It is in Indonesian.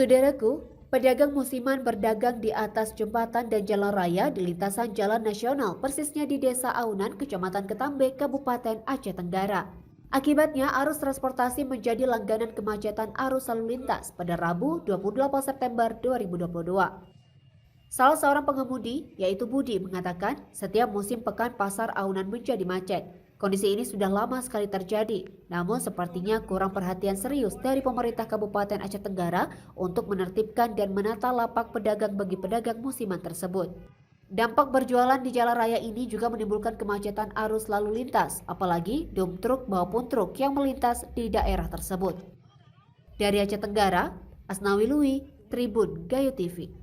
Saudaraku, pedagang musiman berdagang di atas jembatan dan jalan raya di lintasan jalan nasional, persisnya di Desa Aunan, Kecamatan Ketambe, Kabupaten Aceh Tenggara. Akibatnya, arus transportasi menjadi langganan kemacetan arus lalu lintas pada Rabu 28 September 2022. Salah seorang pengemudi, yaitu Budi, mengatakan setiap musim pekan pasar Aunan menjadi macet. Kondisi ini sudah lama sekali terjadi, namun sepertinya kurang perhatian serius dari pemerintah Kabupaten Aceh Tenggara untuk menertibkan dan menata lapak pedagang bagi pedagang musiman tersebut. Dampak berjualan di jalan raya ini juga menimbulkan kemacetan arus lalu lintas, apalagi dump truk maupun truk yang melintas di daerah tersebut. Dari Aceh Tenggara, Asnawi Lui, Tribun Gayo TV.